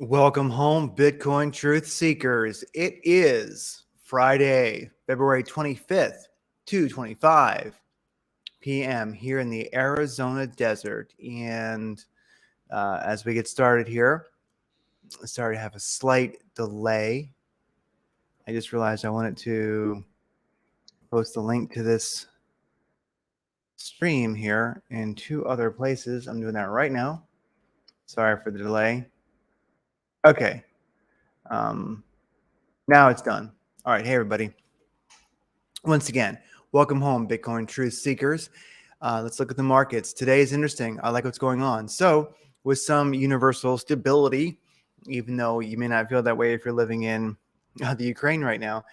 Welcome home, Bitcoin truth seekers. It is Friday, February 25th, 2:25 p.m. here in the Arizona desert. And as we get started here, sorry to have a slight delay. I just realized I wanted to post a link to this stream here in two other places. I'm doing that right now. Sorry for the delay. Okay. Now it's done. All right. Hey, everybody. Once again, welcome home, Bitcoin truth seekers. Let's look at the markets. Today is interesting. I like what's going on. So with some universal stability, even though you may not feel that way if you're living in the Ukraine right now,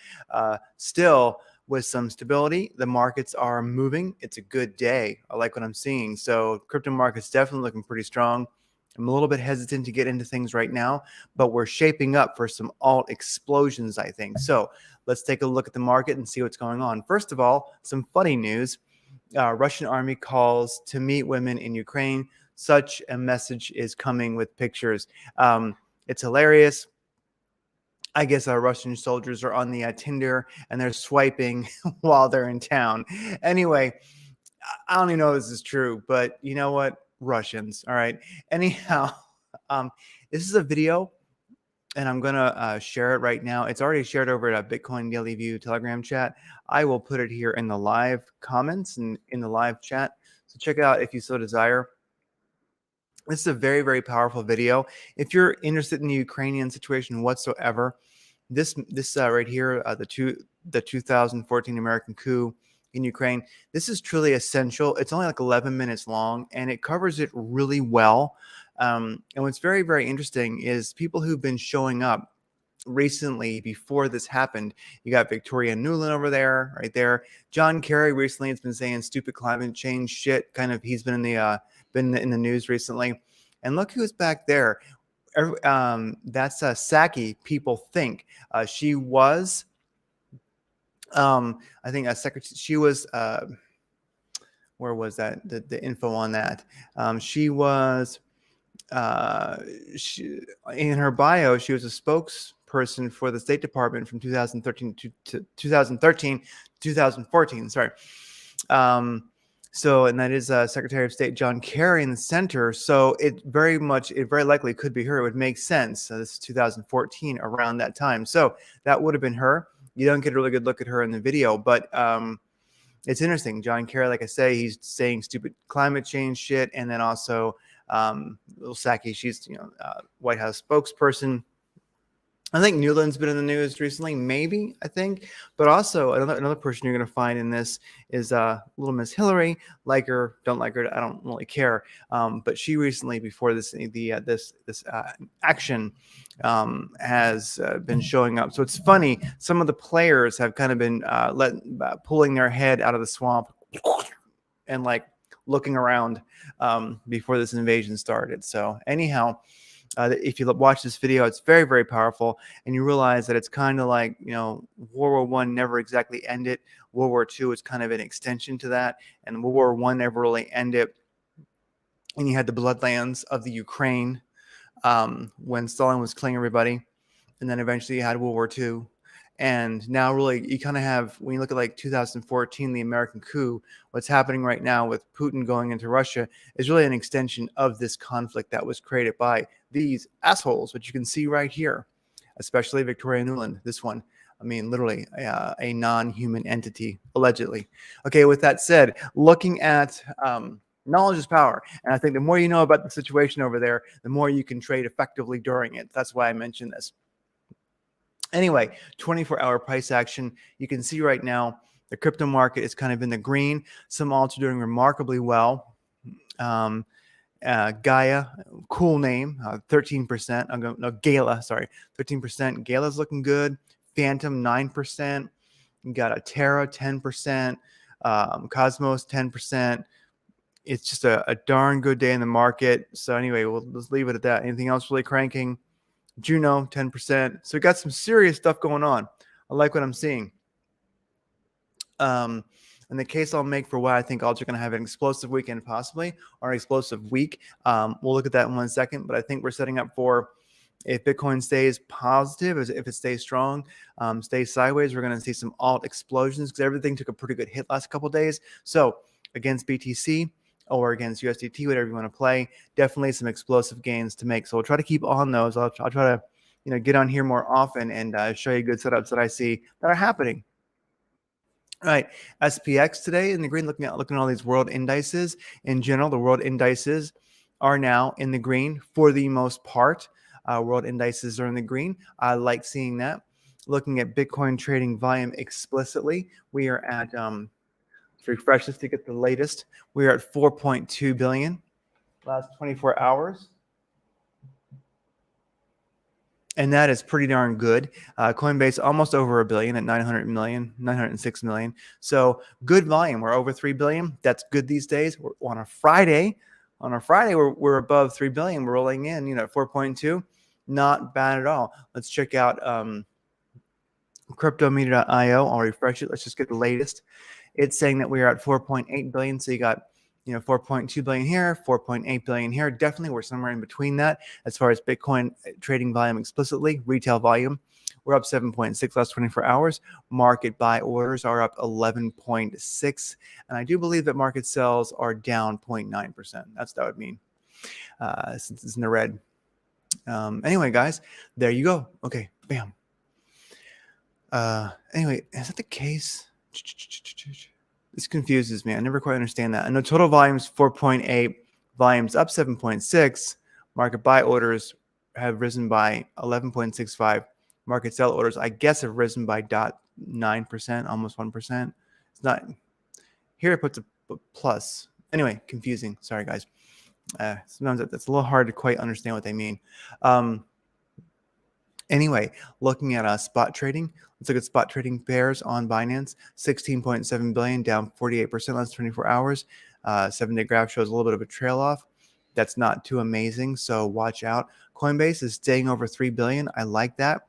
still with some stability, the markets are moving. It's a good day. I like what I'm seeing. So crypto markets definitely looking pretty strong. I'm a little bit hesitant to get into things right now, but we're shaping up for some alt explosions, I think. So let's take a look at the market and see what's going on. First of all, some funny news. Russian army calls to meet women in Ukraine. Such a message is coming with pictures. It's hilarious. I guess our Russian soldiers are on the Tinder and they're swiping while they're in town. Anyway, I don't even know if this is true, but you know what? Russians. All right. Anyhow, this is a video and I'm going to share it right now. It's already shared over at Bitcoin Daily View Telegram chat. I will put it here in the live comments and in the live chat. So check it out if you so desire. This is a very, very powerful video. If you're interested in the Ukrainian situation whatsoever, this right here, the 2014 American coup in Ukraine, this is truly essential. It's only like 11 minutes long, and it covers it really well. And what's very, very interesting is people who've been showing up recently before this happened. You got Victoria Nuland over there, right there. John Kerry recently has been saying stupid climate change shit. Kind of, he's been in the news recently. And look who's back there. That's Saki. People think she was. I think a secretary. She was. Where was that? The info on that. She was. In her bio, she was a spokesperson for the State Department from 2013 to 2014. Sorry. So, and that is Secretary of State John Kerry in the center. So it very likely could be her. It would make sense. This is 2014, around that time. So that would have been her. You don't get a really good look at her in the video, but it's interesting. John Kerry, like I say, he's saying stupid climate change shit, and then also Lil Saki, she's White House spokesperson. I think Newland's been in the news recently, maybe, I think. But also another person you're going to find in this is little Miss Hillary. Like her, don't like her, I don't really care. But she recently, before this action, has been showing up. So it's funny. Some of the players have kind of been pulling their head out of the swamp and like looking around before this invasion started. So anyhow, if you watch this video, it's very, very powerful. And you realize that it's kind of like, World War I never exactly ended. World War II is kind of an extension to that. And World War I never really ended. And you had the bloodlands of the Ukraine when Stalin was killing everybody. And then eventually you had World War II. And now really you kind of have, when you look at like 2014, the American coup, what's happening right now with Putin going into Russia is really an extension of this conflict that was created by these assholes, which you can see right here, especially Victoria Nuland, this one. I mean, literally a non-human entity, allegedly. Okay, with that said, looking at knowledge is power. And I think the more you know about the situation over there, the more you can trade effectively during it. That's why I mentioned this. Anyway, 24-hour price action. You can see right now the crypto market is kind of in the green. Some alts are doing remarkably well. Gaia, cool name, 13%. Gala, sorry, 13%. Gala's looking good. Phantom, 9%. You got a Terra, 10%. Cosmos, 10%. It's just a darn good day in the market. So anyway, we'll just leave it at that. Anything else really cranking? Juno, 10%. So we got some serious stuff going on. I like what I'm seeing. And the case I'll make for why I think alts are going to have an explosive weekend possibly, or an explosive week. We'll look at that in 1 second, but I think we're setting up for If Bitcoin stays positive, if it stays strong, stays sideways, we're going to see some alt explosions because everything took a pretty good hit last couple of days. So against BTC or against USDT, whatever you want to play, definitely some explosive gains to make. So we'll try to keep on those. I'll try to get on here more often and show you good setups that I see that are happening. All right, SPX today in the green. Looking at all these world indices in general, the world indices are now in the green for the most part. World indices are in the green. I like seeing that. Looking at Bitcoin trading volume explicitly, we are at refresh this to get the latest. We are at 4.2 billion last 24 hours. And that is pretty darn good. Coinbase almost over a billion at 900 million, 906 million. So good volume. We're over 3 billion. That's good these days. We're on a Friday. We're above 3 billion. We're rolling in, at 4.2. Not bad at all. Let's check out cryptometer.io. I'll refresh it. Let's just get the latest. It's saying that we are at 4.8 billion. So you got 4.2 billion here, 4.8 billion here. Definitely we're somewhere in between that as far as Bitcoin trading volume explicitly, retail volume. We're up 7.6 last 24 hours. Market buy orders are up 11.6. And I do believe that market sells are down 0.9%. That's what that would mean since it's in the red. Anyway, guys, there you go. Okay, bam. Anyway, is that the case? This confuses me. I never quite understand that. I know total volumes 4.8, volumes up 7.6. Market buy orders have risen by 11.65. Market sell orders, I guess, have risen by 0.9%, almost 1%. It's not here. It puts a plus. Anyway, confusing. Sorry, guys. Sometimes it's a little hard to quite understand what they mean. Anyway, looking at spot trading, let's look at spot trading pairs on Binance. 16.7 billion, down 48% last 24 hours. 7-day graph shows a little bit of a trail off. That's not too amazing, so watch out. Coinbase is staying over 3 billion. I like that.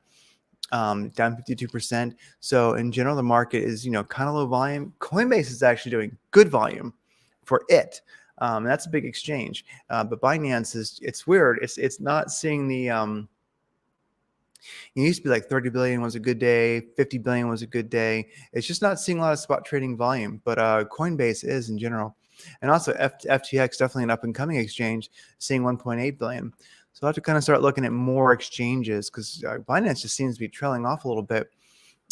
Down 52%. So in general, the market is kind of low volume. Coinbase is actually doing good volume for it. That's a big exchange. But Binance it's weird. It's not seeing the it used to be like 30 billion was a good day, 50 billion was a good day. It's just not seeing a lot of spot trading volume, but Coinbase is in general. And also FTX, definitely an up and coming exchange, seeing 1.8 billion. So I'll have to kind of start looking at more exchanges because Binance just seems to be trailing off a little bit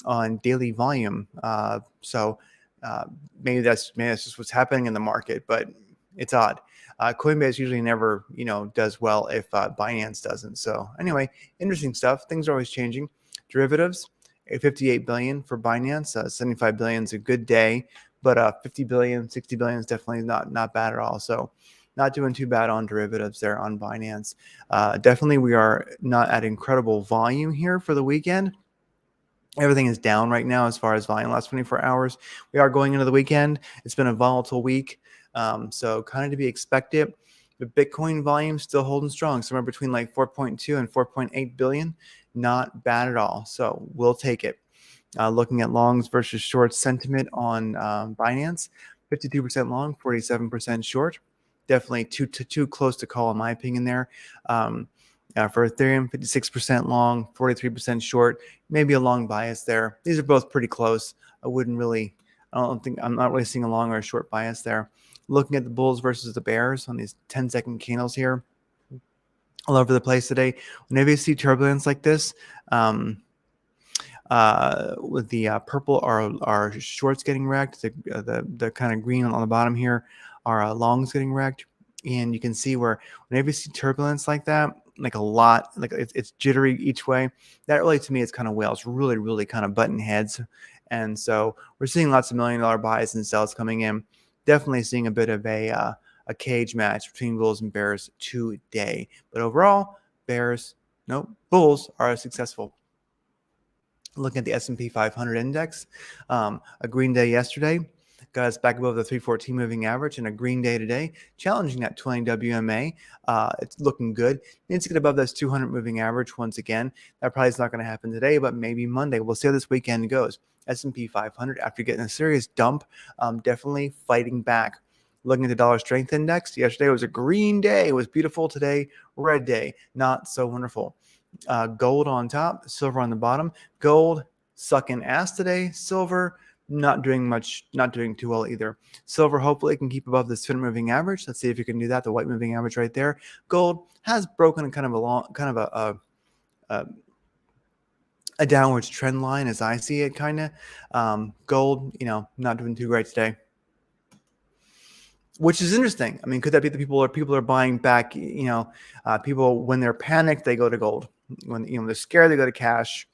on daily volume. So maybe that's just what's happening in the market, but it's odd. Coinbase usually never, does well if Binance doesn't. So anyway, interesting stuff. Things are always changing. Derivatives, 58 billion for Binance. 75 billion is a good day, but 50 billion, 60 billion is definitely not bad at all. So not doing too bad on derivatives there on Binance. Definitely we are not at incredible volume here for the weekend. Everything is down right now as far as volume last 24 hours. We are going into the weekend. It's been a volatile week. So kind of to be expected. The Bitcoin volume still holding strong, somewhere between like 4.2 and 4.8 billion. Not bad at all. So we'll take it. Looking at longs versus shorts sentiment on Binance, 52% long, 47% short. Definitely too close to call in my opinion there. For Ethereum, 56% long, 43% short, maybe a long bias there. These are both pretty close. I'm not really seeing a long or a short bias there. Looking at the bulls versus the bears on these 10-second candles here, all over the place today. Whenever you see turbulence like this, with the purple are shorts getting wrecked. The kind of green on the bottom here are longs getting wrecked. And you can see where whenever you see turbulence like that, like a lot, like it's jittery each way, that really to me is kind of whales, really, really kind of button heads. And so we're seeing lots of $1 million buys and sells coming in. Definitely seeing a bit of a cage match between bulls and bears today. But overall, bulls are successful. Looking at the S&P 500 index, a green day yesterday got us back above the 314 moving average, and a green day today, challenging that 20 WMA. It's looking good. Needs to get above this 200 moving average once again. That probably is not going to happen today, but maybe Monday. We'll see how this weekend goes. S&P 500, after getting a serious dump, definitely fighting back. Looking at the dollar strength index, yesterday was a green day. It was beautiful. Today, red day. Not so wonderful. Gold on top, silver on the bottom. Gold sucking ass today. Silver not doing much, not doing too well either. Silver hopefully can keep above the 200 moving average. Let's see if you can do that. The white moving average right there. Gold has broken kind of a downwards trend line as I see it, kind of. Gold, not doing too great today, which is interesting. I mean, could that be the people are buying back? People, when they're panicked, they go to gold. When they're scared, they go to cash.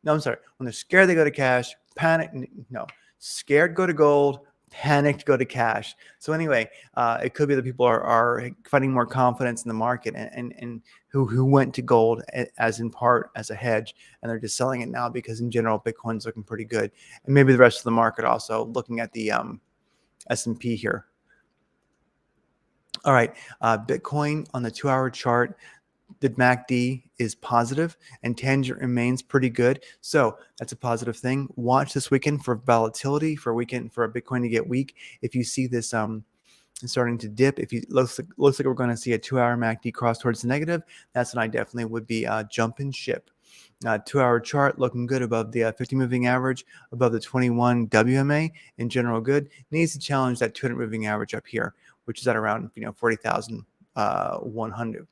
No, I'm sorry. When they're scared, they go to cash. Panic, no. Scared, go to gold. Panicked, go to cash. So anyway, it could be that people are finding more confidence in the market and who went to gold as in part as a hedge, and they're just selling it now because in general Bitcoin's looking pretty good, and maybe the rest of the market also. Looking at the S&P here. All right, Bitcoin on the 2-hour chart. The MACD is positive and tangent remains pretty good. So that's a positive thing. Watch this weekend for volatility, for a Bitcoin to get weak. If you see this starting to dip, if it looks like we're going to see a 2-hour MACD cross towards the negative, that's when I definitely would be jumping ship. 2-hour chart looking good above the 50 moving average, above the 21 WMA in general good. Needs to challenge that 200 moving average up here, which is at around 40,100.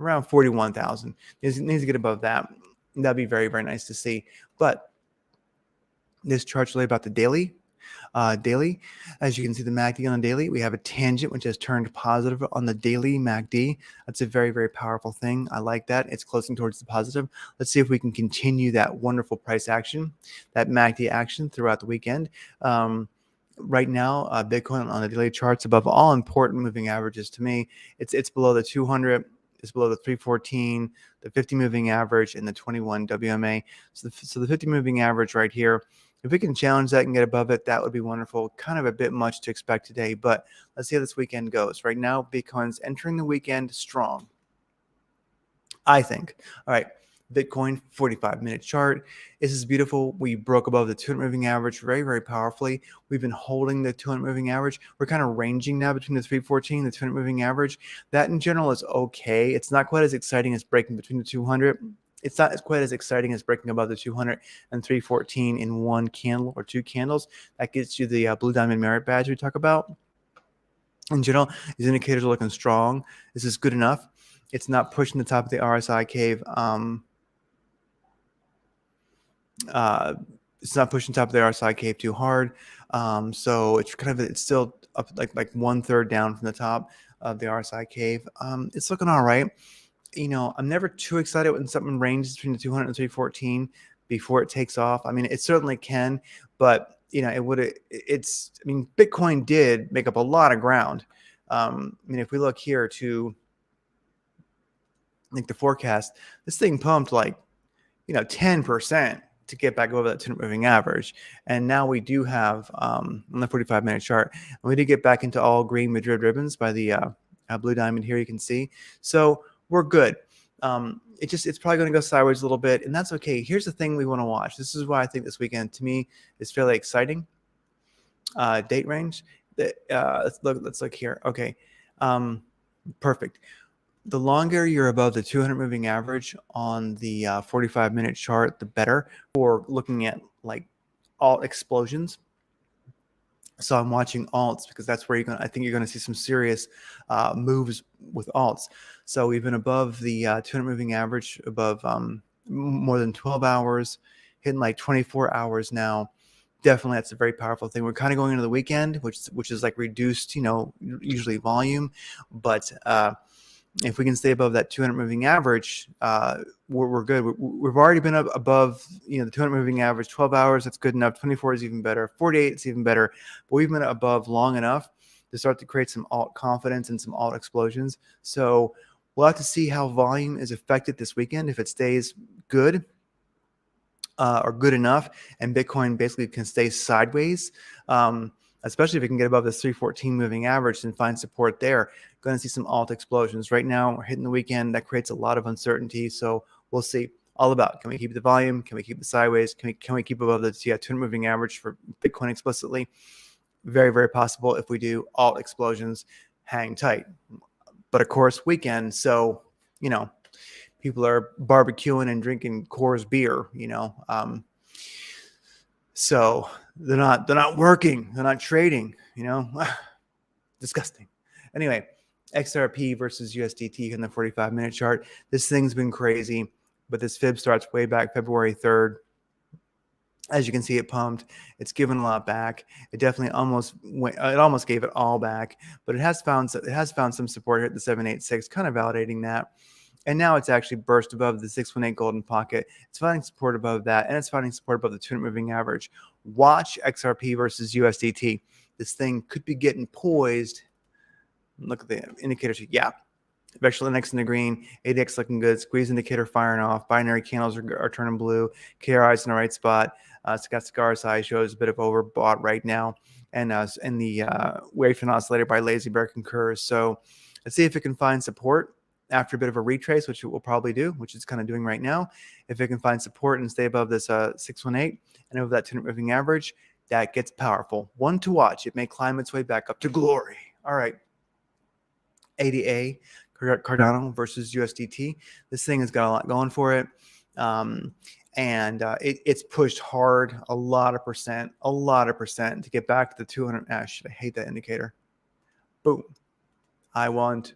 Around 41,000. Needs to get above that. That'd be very, very nice to see. But this chart's really about the daily. As you can see, the MACD on the daily, we have a tangent which has turned positive on the daily MACD. That's a very, very powerful thing. I like that. It's closing towards the positive. Let's see if we can continue that wonderful price action, that MACD action throughout the weekend. Right now, Bitcoin on the daily charts above all important moving averages to me. It's below the 200. It's below the 314, the 50 moving average, and the 21 WMA. So the 50 moving average right here, if we can challenge that and get above it, that would be wonderful. Kind of a bit much to expect today, but let's see how this weekend goes. Right now, Bitcoin's entering the weekend strong, I think. All right. Bitcoin 45-minute chart. This is beautiful. We broke above the 200 moving average very, very powerfully. We've been holding the 200 moving average. We're kind of ranging now between the 314 and the 200 moving average. That in general is okay. It's not quite as exciting as breaking between the 200. It's not quite as exciting as breaking above the 200 and 314 in one candle or two candles. That gets you the blue diamond merit badge we talk about. In general, these indicators are looking strong. This is good enough. It's not pushing the top of the RSI cave. It's not pushing top of the RSI cave too hard. So it's still up like 1/3 down from the top of the RSI cave. It's looking all right. I'm never too excited when something ranges between the 200 and 314 before it takes off. I mean, it certainly can, but Bitcoin did make up a lot of ground. If we look here to the forecast, this thing pumped 10% to get back over that 200 moving average. And now we do have on the 45-minute chart, and we did get back into all green Madrid ribbons by the blue diamond here, you can see. So we're good. It's probably going to go sideways a little bit, and that's okay. Here's the thing we want to watch. This is why I think this weekend to me is fairly exciting. Date range. Let's look here. Okay. Perfect. The longer you're above the 200 moving average on the 45-minute chart, the better for looking at alt explosions. So I'm watching alts because that's where I think you're going to see some serious moves with alts. So we've been above the 200 moving average, above more than 12 hours, hitting 24 hours now. Definitely, that's a very powerful thing. We're kind of going into the weekend, which is reduced, usually volume, but if we can stay above that 200 moving average, we're good. We've already been up above, the 200 moving average, 12 hours. That's good enough. 24 is even better. 48 is even better. But we've been above long enough to start to create some alt confidence and some alt explosions. So we'll have to see how volume is affected this weekend. If it stays good or good enough, and Bitcoin basically can stay sideways, especially if it can get above this 314 moving average and find support there. Going to see some alt explosions. Right now, we're hitting the weekend. That creates a lot of uncertainty. So we'll see. All about, can we keep the volume? Can we keep it sideways? Can we keep above the 200 moving average for Bitcoin explicitly? Very, very possible. If we do, alt explosions, hang tight. But of course, weekend. So, people are barbecuing and drinking Coors beer, so they're not working, they're not trading, disgusting. Anyway, XRP versus USDT in the 45-minute chart. This thing's been crazy, but this fib starts way back February 3rd. As you can see, it pumped. It's given a lot back. It definitely almost gave it all back, but it has found some support here at the 786, kind of validating that. And now it's actually burst above the 618 golden pocket. It's finding support above that, and it's finding support above the 200 moving average. Watch XRP versus USDT. This thing could be getting poised. Look at the indicators. Yeah. Eventually next in the green, ADX looking good, squeeze indicator firing off, binary candles are turning blue, KRI's in the right spot. Stochastic RSI shows a bit of overbought right now, and the wavefront oscillator by Lazy Bear concurs. So let's see if it can find support after a bit of a retrace, which it will probably do, which it's kind of doing right now. If it can find support and stay above this 618 and over that 200 moving average, that gets powerful. One to watch. It may climb its way back up to glory. All right. ADA, Cardano versus USDT. This thing has got a lot going for it. It's pushed hard, a lot of percent to get back to the 200. I hate that indicator. Boom. I want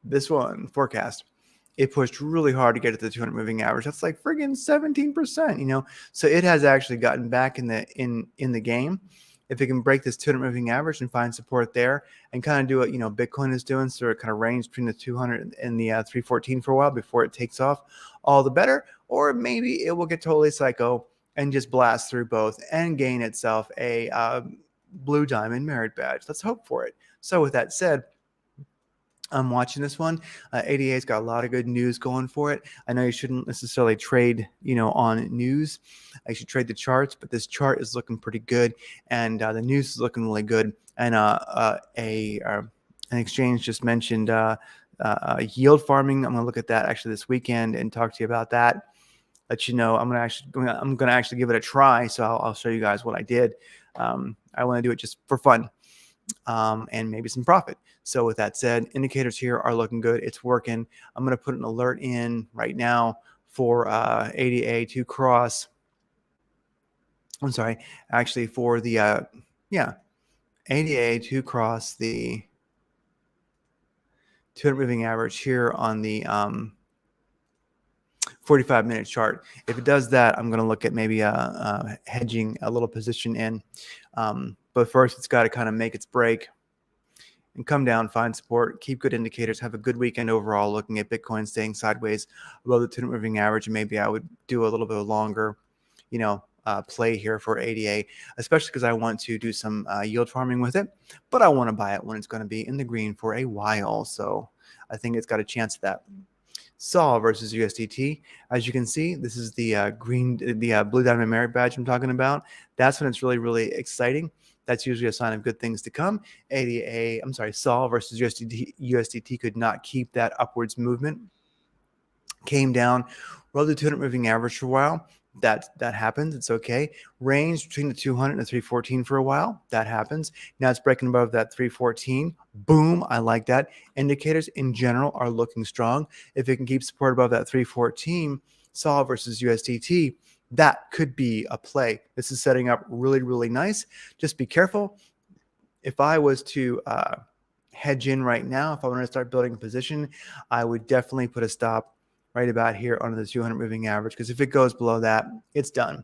this one, forecast. It pushed really hard to get to the 200 moving average. That's like friggin' 17%, So it has actually gotten back in the game. If it can break this 200 moving average and find support there and kind of do what, Bitcoin is doing, so it kind of range between the 200 and the 314 for a while before it takes off, all the better. Or maybe it will get totally psycho and just blast through both and gain itself a blue diamond merit badge. Let's hope for it. So with that said, I'm watching this one. ADA's got a lot of good news going for it. I know you shouldn't necessarily trade, on news. I should trade the charts, but this chart is looking pretty good, and the news is looking really good. And an exchange just mentioned yield farming. I'm going to look at that actually this weekend and talk to you about that. Let you know I'm going to actually give it a try. So I'll show you guys what I did. I want to do it just for fun. And maybe some profit. So with that said, indicators here are looking good. It's working. I'm going to put an alert in right now for ADA to cross. I'm sorry, actually for the ADA to cross the 200 moving average here on the 45-minute chart. If it does that, I'm going to look at maybe hedging a little position in. But first, it's got to kind of make its break and come down, find support, keep good indicators, have a good weekend overall, looking at Bitcoin staying sideways above the 200 moving average. And maybe I would do a little bit longer, play here for ADA, especially because I want to do some yield farming with it. But I want to buy it when it's going to be in the green for a while. So I think it's got a chance at that. Sol versus USDT. As you can see, this is the blue diamond merit badge I'm talking about. That's when it's really, really exciting. That's usually a sign of good things to come. Sol versus USDT could not keep that upwards movement. Came down, rode the 200 moving average for a while. That happens. It's okay. Range between the 200 and the 314 for a while. That happens. Now it's breaking above that 314. Boom. I like that. Indicators in general are looking strong. If it can keep support above that 314, Sol versus USDT, that could be a play. This is setting up really, really nice. Just be careful. If I was to hedge in right now, if I wanted to start building a position, I would definitely put a stop right about here under the 200 moving average, because if it goes below that, it's done.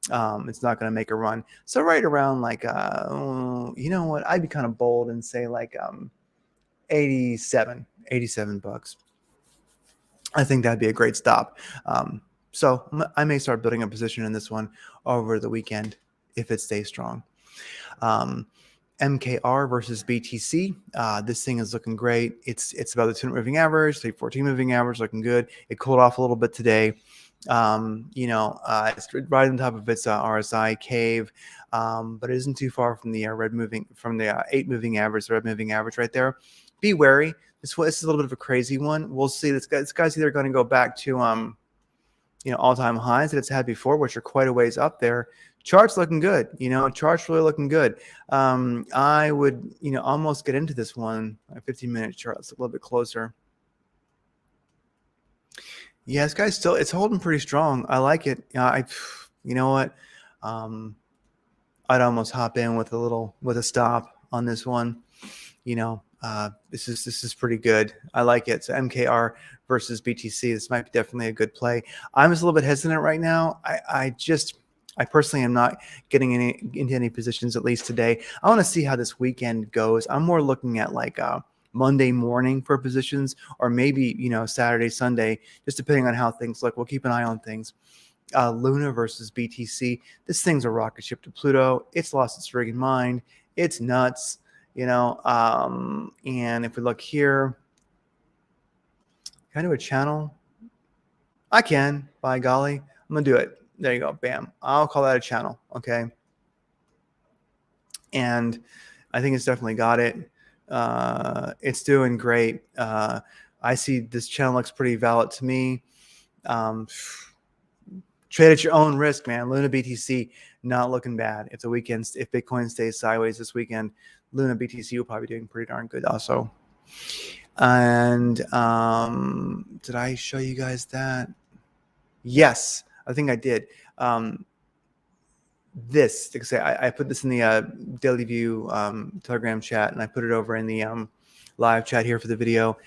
It's not going to make a run. So right around like, you know what? I'd be kind of bold and say like 87 bucks. I think that'd be a great stop. So I may start building a position in this one over the weekend if it stays strong. MKR versus BTC. This thing is looking great. It's about the 200 moving average, 314 moving average, looking good. It cooled off a little bit today. It's right on top of its RSI cave, but it isn't too far from the 8 moving average, the red moving average right there. Be wary. This is a little bit of a crazy one. We'll see. This guy's either going to go back to all-time highs that it's had before, which are quite a ways up there. Chart's looking good. Chart's really looking good. I would, almost get into this one. A 15-minute chart. Let's look a little bit closer. Yeah, this guy's still, it's holding pretty strong. I like it. You know what? Um, I'd almost hop in with with a stop on this one. This is pretty good. I like it. So MKR versus BTC. This might be definitely a good play. I'm just a little bit hesitant right now. I personally am not getting into any positions, at least today. I want to see how this weekend goes. I'm more looking at like Monday morning for positions, or maybe Saturday, Sunday, just depending on how things look. We'll keep an eye on things. Luna versus BTC. This thing's a rocket ship to Pluto. It's lost its friggin' mind. It's nuts, and if we look here, can I do a channel? I can, by golly. I'm going to do it. There you go. Bam. I'll call that a channel. Okay. And I think it's definitely got it. It's doing great. I see this channel looks pretty valid to me. Trade at your own risk, man. Luna BTC not looking bad. If Bitcoin stays sideways this weekend, Luna BTC will probably be doing pretty darn good also. And did I show you guys that? Yes, I think I did. This, like I say, I put this in the Daily View Telegram chat, and I put it over in the live chat here for the video.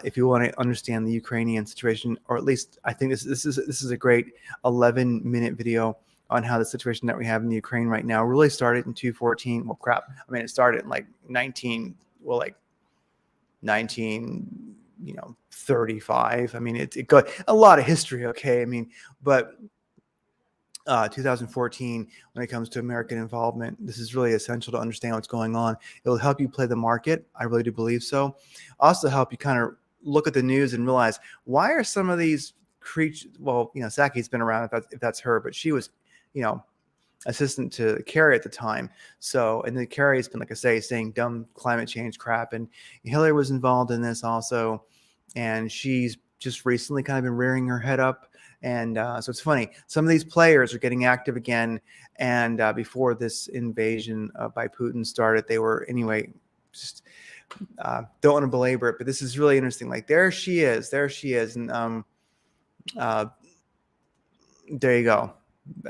If you want to understand the Ukrainian situation, or at least I think this is a great 11-minute video on how the situation that we have in the Ukraine right now really started in 2014. Well, crap. I mean, it started in like 1935. I mean, it got a lot of history. Okay. I mean, but 2014, when it comes to American involvement, this is really essential to understand what's going on. It will help you play the market. I really do believe so. Also help you kind of look at the news and realize, why are some of these creatures, well, Saki's been around, if that's her, but she was, assistant to Kerry at the time. So, and then Kerry has been, like I say, saying dumb climate change crap, and Hillary was involved in this also. And she's just recently kind of been rearing her head up. And so it's funny. Some of these players are getting active again. And before this invasion by Putin started, they were anyway, just don't want to belabor it, but this is really interesting. Like there she is. And there you go.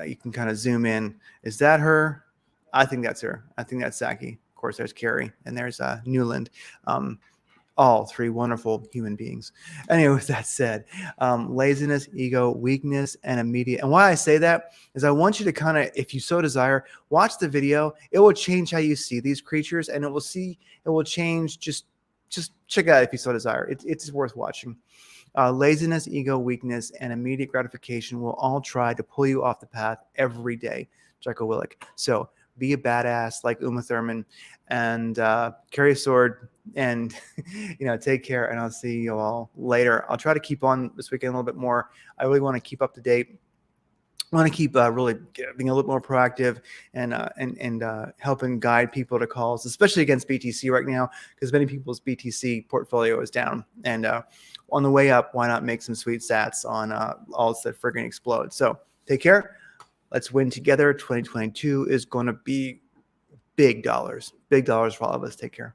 You can kind of zoom in. Is that her? I think that's her. I think that's Saki. Of course, there's Carrie and there's Newland. All three wonderful human beings. Anyway, with that said, laziness, ego, weakness, and immediate. And why I say that is I want you to kind of, if you so desire, watch the video. It will change how you see these creatures, and it will change. Just check it out if you so desire. It's worth watching. Laziness, ego, weakness, and immediate gratification will all try to pull you off the path every day. Jocko Willink. So be a badass like Uma Thurman, and carry a sword, and take care. And I'll see you all later. I'll try to keep on this weekend a little bit more. I really want to keep up to date. I want to keep really being a little more proactive and helping guide people to calls, especially against BTC right now, because many people's BTC portfolio is down. And on the way up, why not make some sweet sats on alts that friggin' explode? So take care. Let's win together. 2022 is going to be big dollars for all of us. Take care.